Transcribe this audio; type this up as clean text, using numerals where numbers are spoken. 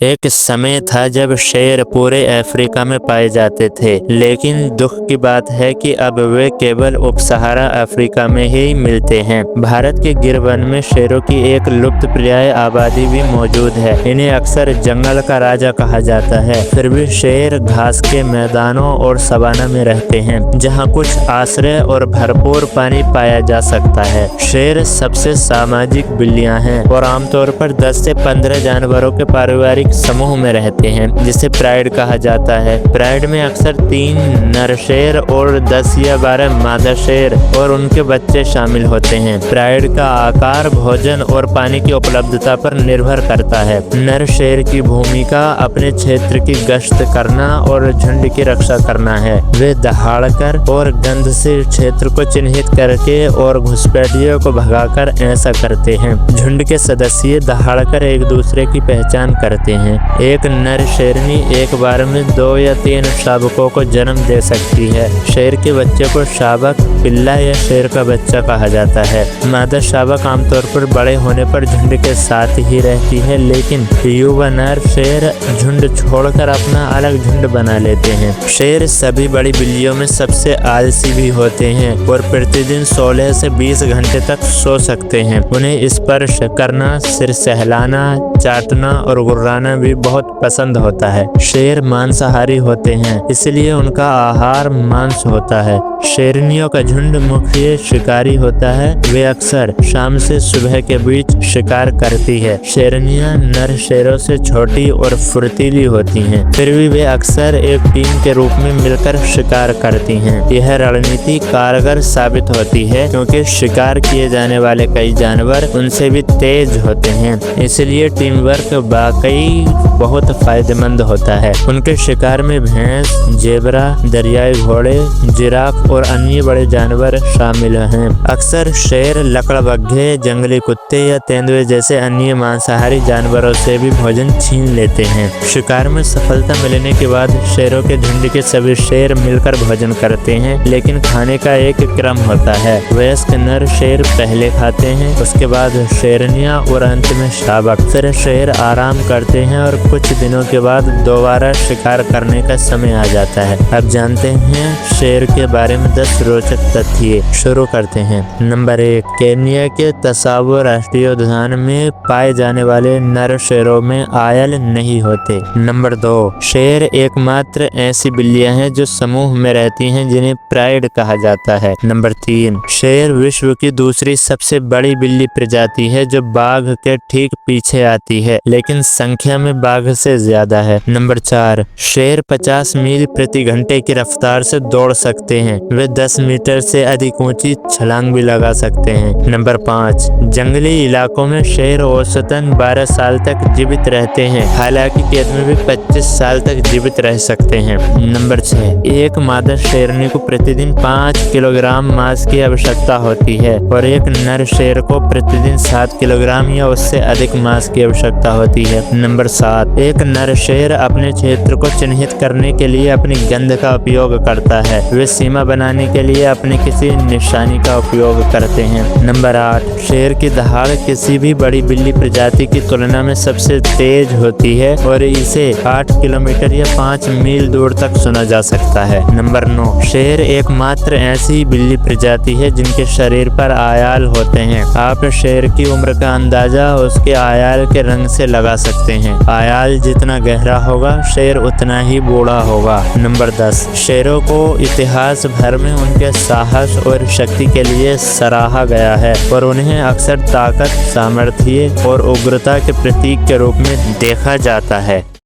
एक समय था जब शेर पूरे अफ्रीका में पाए जाते थे, लेकिन दुख की बात है कि अब वे केवल उपसहारा अफ्रीका में ही मिलते हैं। भारत के गिर वन में शेरों की एक लुप्तप्राय आबादी भी मौजूद है। इन्हें अक्सर जंगल का राजा कहा जाता है। फिर भी शेर घास के मैदानों और सवाना में रहते हैं, जहां कुछ आश्रय और भरपूर पानी पाया जा सकता है। शेर सबसे सामाजिक बिल्लियां हैं और आमतौर पर 10 से 15 जानवरों के पारिवारिक समूह में रहते हैं, जिसे प्राइड कहा जाता है। प्राइड में अक्सर 3 नर शेर और 10 या 12 मादा शेर और उनके बच्चे शामिल होते हैं। प्राइड का आकार भोजन और पानी की उपलब्धता पर निर्भर करता है। नर शेर की भूमिका अपने क्षेत्र की गश्त करना और झुंड की रक्षा करना है। वे दहाड़कर और गंध से क्षेत्र को चिन्हित करके और घुसपैठियों को भगाकर ऐसा करते हैं। झुंड के सदस्य दहाड़कर एक दूसरे की पहचान करते हैं। एक नर शेरनी एक बार में 2 या 3 शावकों को जन्म दे सकती है। शेर के बच्चे को शावक, पिल्ला या शेर का बच्चा कहा जाता है। मादा शावक आमतौर पर बड़े होने पर झुंड के साथ ही रहती है, लेकिन युवा नर शेर झुंड छोड़कर अपना अलग झुंड बना लेते हैं। शेर सभी बड़ी बिल्लियों में सबसे आलसी भी होते हैं और प्रतिदिन 16 से 20 घंटे तक सो सकते हैं। उन्हें स्पर्श करना, सिर सहलाना, चाटना और गुर्राना भी बहुत पसंद होता है। शेर मांसाहारी होते हैं, इसलिए उनका आहार मांस होता है। शेरनियों का झुंड मुख्य शिकारी होता है। वे अक्सर शाम से सुबह के बीच शिकार करती है। शेरनियां नर शेरों से छोटी और फुर्तीली होती हैं, फिर भी वे अक्सर एक टीम के रूप में मिलकर शिकार करती हैं। यह रणनीति कारगर साबित होती है, क्योंकि शिकार किए जाने वाले कई जानवर उनसे भी तेज होते हैं, इसलिए टीम वर्क वाकई बहुत फायदेमंद होता है। उनके शिकार में भैंस, जेबरा, दरियाई घोड़े, जिराफ और अन्य बड़े जानवर शामिल हैं। अक्सर शेर लकड़बग्घे, जंगली कुत्ते या तेंदुए जैसे अन्य मांसाहारी जानवरों से भी भोजन छीन लेते हैं। शिकार में सफलता मिलने के बाद शेरों के झुंड के सभी शेर मिलकर भोजन करते हैं, लेकिन खाने का एक क्रम होता है। वयस्क नर शेर पहले खाते हैं, उसके बाद शेरनियां और अंत में शावक। फिर शेर आराम करते हैं और कुछ दिनों के बाद दोबारा शिकार करने का समय आ जाता है। अब जानते हैं शेर के बारे में 10 रोचक तथ्य। शुरू करते हैं। नंबर 1, केन्या के तसावो राष्ट्रीय उद्यान में पाए जाने वाले नर शेरों में आयल नहीं होते। नंबर 2, शेर एकमात्र ऐसी बिल्लियां हैं जो समूह में रहती हैं, जिन्हें प्राइड कहा जाता है। नंबर 3, शेर विश्व की दूसरी सबसे बड़ी बिल्ली प्रजाति है, जो बाघ के ठीक पीछे आती है, लेकिन संख्या में बाघ से ज्यादा है। नंबर 4, शेर 50 मील प्रति घंटे की रफ्तार से दौड़ सकते हैं। वे 10 मीटर से अधिक ऊंची छलांग भी लगा सकते हैं। नंबर 5, जंगली इलाकों में शेर औसतन 12 साल तक जीवित रहते हैं, हालांकि कैद में भी 25 साल तक जीवित रह सकते हैं। नंबर 6, एक मादा शेरनी को प्रतिदिन 5 किलोग्राम मांस की आवश्यकता होती है और एक नर शेर को प्रतिदिन 7 किलोग्राम या उससे अधिक मांस की आवश्यकता होती है। नंबर 7, एक नर शेर अपने क्षेत्र को चिन्हित करने के लिए अपनी गंध का उपयोग करता है। वे सीमा बनाने के लिए अपने किसी निशानी का उपयोग करते हैं। नंबर 8, शेर की दहाड़ किसी भी बड़ी बिल्ली प्रजाति की तुलना में सबसे तेज होती है और इसे 8 किलोमीटर या 5 मील दूर तक सुना जा सकता है। नंबर 9, शेर एकमात्र ऐसी बिल्ली प्रजाति है जिनके शरीर पर आयाल होते हैं। आप शेर की उम्र का अंदाजा उसके आयाल के रंग से लगा सकते हैं। आयाल जितना गहरा होगा, शेर उतना ही बूढ़ा होगा। नंबर 10, शेरों को इतिहास भर में उनके साहस और शक्ति के लिए सराहा गया है और उन्हें अक्सर ताकत, सामर्थ्य और उग्रता के प्रतीक के रूप में देखा जाता है।